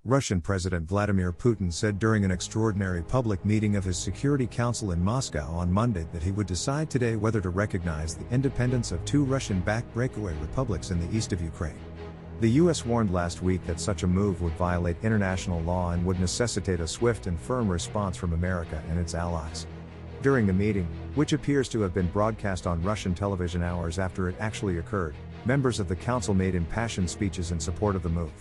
Russian President Vladimir Putin said during an extraordinary public meeting of his Security Council in Moscow on Monday that he would decide today whether to recognize the independence of two Russian-backed breakaway republics in the east of Ukraine. The US warned last week that such a move would violate international law and would necessitate a swift and firm response from America and its allies. During the meeting, which appears to have been broadcast on Russian television hours after it actually occurred, members of the council made impassioned speeches in support of the move.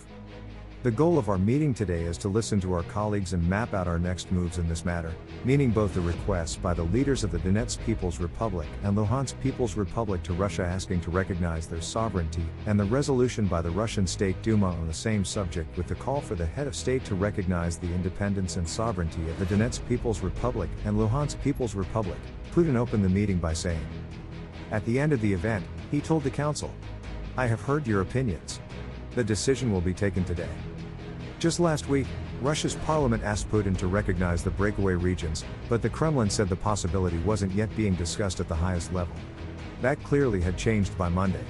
The goal of our meeting today is to listen to our colleagues and map out our next moves in this matter, meaning both the requests by the leaders of the Donetsk People's Republic and Luhansk People's Republic to Russia asking to recognize their sovereignty, and the resolution by the Russian State Duma on the same subject with the call for the head of state to recognize the independence and sovereignty of the Donetsk People's Republic and Luhansk People's Republic. Putin opened the meeting by saying, at the end of the event, he told the council, "I have heard your opinions. The decision will be taken today." Just last week, Russia's parliament asked Putin to recognize the breakaway regions, but the Kremlin said the possibility wasn't yet being discussed at the highest level. That clearly had changed by Monday.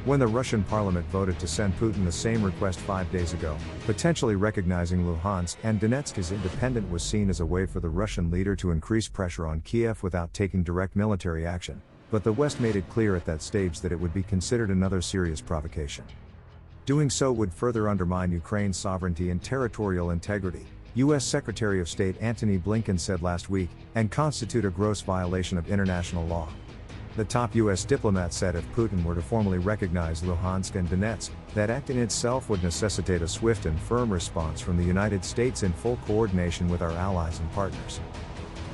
When the Russian parliament voted to send Putin the same request 5 days ago, potentially recognizing Luhansk and Donetsk as independent was seen as a way for the Russian leader to increase pressure on Kiev without taking direct military action, but the West made it clear at that stage that it would be considered another serious provocation. Doing so would further undermine Ukraine's sovereignty and territorial integrity, U.S. Secretary of State Antony Blinken said last week, and constitute a gross violation of international law. The top U.S. diplomat said if Putin were to formally recognize Luhansk and Donetsk, that act in itself would necessitate a swift and firm response from the United States in full coordination with our allies and partners.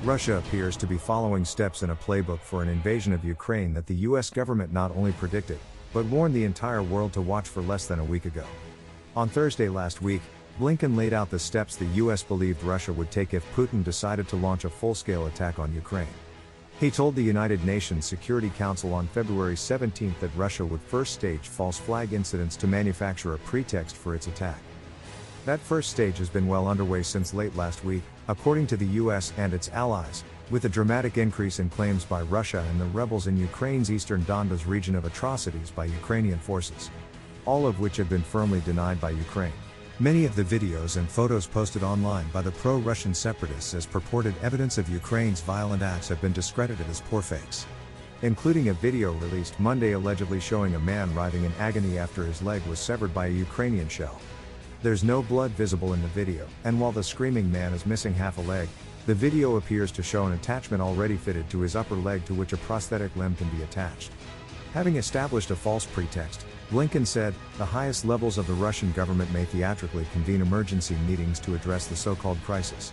Russia appears to be following steps in a playbook for an invasion of Ukraine that the U.S. government not only predicted, but warned the entire world to watch for less than a week ago. On Thursday last week, Blinken laid out the steps the US believed Russia would take if Putin decided to launch a full-scale attack on Ukraine. He told the United Nations Security Council on February 17 that Russia would first stage false flag incidents to manufacture a pretext for its attack. That first stage has been well underway since late last week, according to the US and its allies, with a dramatic increase in claims by Russia and the rebels in Ukraine's eastern Donbas region of atrocities by Ukrainian forces, all of which have been firmly denied by Ukraine. Many of the videos and photos posted online by the pro-Russian separatists as purported evidence of Ukraine's violent acts have been discredited as poor fakes, including a video released Monday allegedly showing a man writhing in agony after his leg was severed by a Ukrainian shell. There's no blood visible in the video, and while the screaming man is missing half a leg, the video appears to show an attachment already fitted to his upper leg to which a prosthetic limb can be attached. Having established a false pretext, Blinken said, the highest levels of the Russian government may theatrically convene emergency meetings to address the so-called crisis.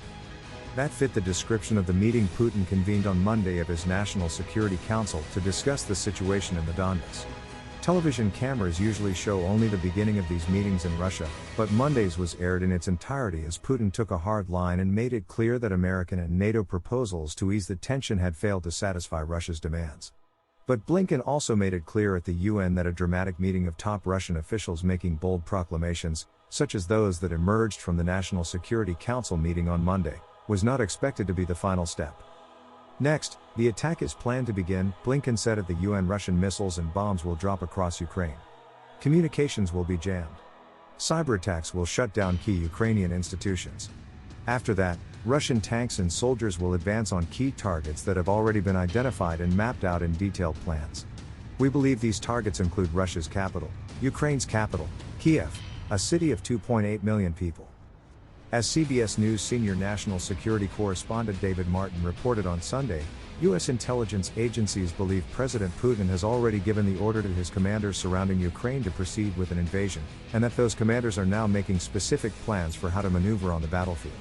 That fit the description of the meeting Putin convened on Monday of his National Security Council to discuss the situation in the Donbas. Television cameras usually show only the beginning of these meetings in Russia, but Monday's was aired in its entirety as Putin took a hard line and made it clear that American and NATO proposals to ease the tension had failed to satisfy Russia's demands. But Blinken also made it clear at the UN that a dramatic meeting of top Russian officials making bold proclamations, such as those that emerged from the National Security Council meeting on Monday, was not expected to be the final step. Next, the attack is planned to begin, Blinken said at the UN. Russian missiles and bombs will drop across Ukraine. Communications will be jammed. Cyber attacks will shut down key Ukrainian institutions. After that, Russian tanks and soldiers will advance on key targets that have already been identified and mapped out in detailed plans. We believe these targets include Russia's capital, Ukraine's capital, Kiev, a city of 2.8 million people. As CBS News senior national security correspondent David Martin reported on Sunday, U.S. intelligence agencies believe President Putin has already given the order to his commanders surrounding Ukraine to proceed with an invasion, and that those commanders are now making specific plans for how to maneuver on the battlefield.